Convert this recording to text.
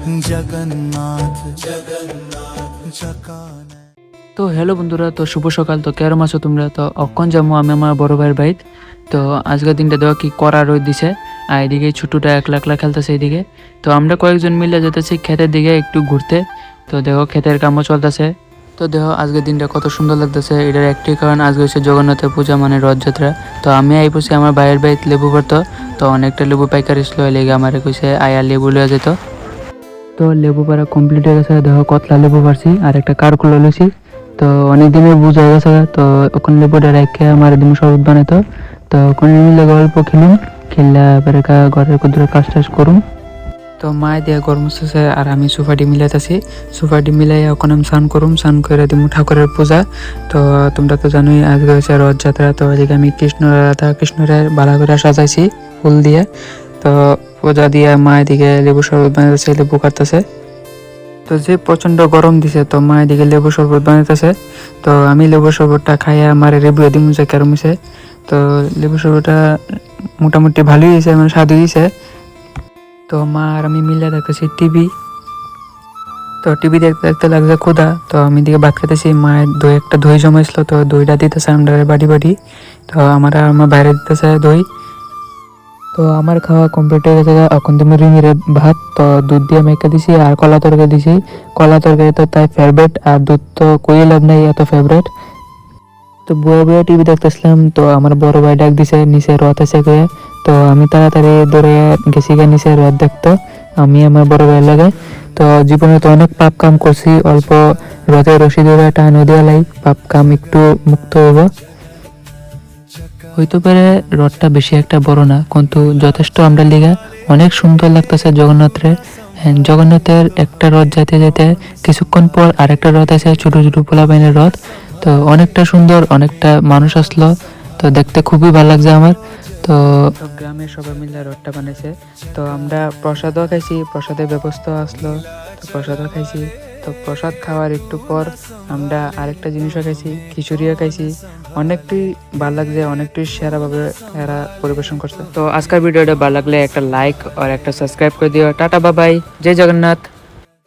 জগন্নাথ জগন্নাথ। তো হ্যালো বন্ধুরা, তো শুভ সকাল। তো কেরম আছো তোমরা? তো অক্ষণ যাবো আমি আমার বড় ভাইয়ের বাড়িতে। তো আজকের দিনটা দেওয়া কি করা রোদ দিছে, আর এদিকে ছোটটা একলা একলা খেলতেছে এদিকে। তো আমরা কয়েকজন মিলে যেতেছি ক্ষেতের দিকে একটু ঘুরতে। তো দেখো ক্ষেতের কামও চলতেছে। তো দেখো আজকের দিনটা কত সুন্দর লাগতেছে। এটার একটি কারণ আজকে হচ্ছে জগন্নাথের পূজা, মানে রথযাত্রা। তো আমি আইপছি আমার ভাইয়ের বাড়িতে লেবু পড়তো। তো অনেকটা লেবু পাইকারি ছিল, লেগে আমার কইছে আয়া লেবু লয়ে যেত। তো লেবু পাড়া কমপ্লিট হয়ে গেছে। দেখো কতলা লেবু পারছি, আর একটা কারকুলো লইছি। তো অনেক দিনের বুঝ হয়ে গেছে। তো ওখানে লেবুটা রেখে আমার দিন শরবত বানাইতো। তো ওখানে মিলে অল্প খেলুম, খেললা পরে ঘরের কুদরে কাজ টাজ করুম। তো মায় দিয়ে গরম মুছতেছে আর আমি সুফাটি মিলাইতেছি। সুফাটি মিলাই ওখানে আমি স্নান করুম, স্নান করে দিমু ঠাকুরের পূজা। তো তোমরা তো জানোই আজকে হচ্ছে রথযাত্রা। তো এদিকে আমি কৃষ্ণরে ভালো করে সাজাইছি ফুল দিয়ে। তো পূজা দিয়ে মা এদিকে লেবু শরবত বানাইতেছে, লেবু কাটতেছে। তো যে প্রচন্ড গরম দিছে, তো মা এদিকে লেবু শরবত বানাইতেছে। তো আমি লেবু শরবতটা খাইয়া আমার রিভিউ দিমু যে কেরম হইছে। তো লেবু শরবতটা মোটামুটি ভালোই হয়েছে, মানে স্বাদ হয়েছে। তো মা আর আমি মিলে দেখতেছি টিভি। তো টিভি দেখতে দেখতে লাগছে ক্ষুধা। তো আমি দিকে ভাত খেতেছি, মায়ের একটা দই জমাইছিল। তো দইটা দিতেছে আমরা বাড়ি বাড়ি। তো আমার আর আমার বাইরে দিতেছে দই। তো আমার খাওয়া কমপ্লিট হয়ে গেছে। এখন তুমি রিমিরে ভাত তো দুধ দিয়ে মেখে দিছি, আর কলা তরকারি দিছি। কলা তরকারি তো তাই ফেভারেট, আর দুধ তো কই লাভ নাই, এত ফেভারেট। তো বয়ে বয়ে টিভি দেখতেছিলাম। তো আমার বড় ভাই ডাক দিছে নিচে রথ আছে কে। তো আমি তাড়াতাড়ি দৌড়ে গেছি গে নিচে রথ দেখতো, আমি আমার বড় ভাইয়ের লাগে। তো জীবনে তো অনেক পাপ কাম করছি, অল্প রথে রশি ধরে টান দিয়ে লাই পাপ কাম একটু মুক্ত হইব। হইতে পারে রথটা বেশি একটা বড় না, কিন্তু যথেষ্ট আমরা লিগা অনেক সুন্দর লাগতেছে জগন্নাথরে। জগন্নাথের একটা রথ যেতে যেতে কিছুক্ষণ পর আরেকটা রথ আছে, ছোট ছোট পোলাপাইনের রথ। তো অনেকটা সুন্দর, অনেকটা মানুষ আসলো। তো দেখতে খুবই ভালো লাগছে আমার। তো গ্রামের সবাই মিলে রথটা বানাইছে। তো আমরা প্রসাদও খাইছি, প্রসাদের ব্যবস্থা আসলো। তো প্রসাদও খাইছি। তো প্রসাদ খাওয়ার একটু পর আমরা আরেকটা জিনিসও খাইছি, খিচুড়িও খাইছি। অনেকটাই ভালো লাগছে, অনেকটাই সেরাভাবে এরা পরিবেশন করছে। তো আজকের ভিডিওটা ভালো লাগলে একটা লাইক আর একটা সাবস্ক্রাইব করে দিও। টাটা বাবাই, জয় জগন্নাথ।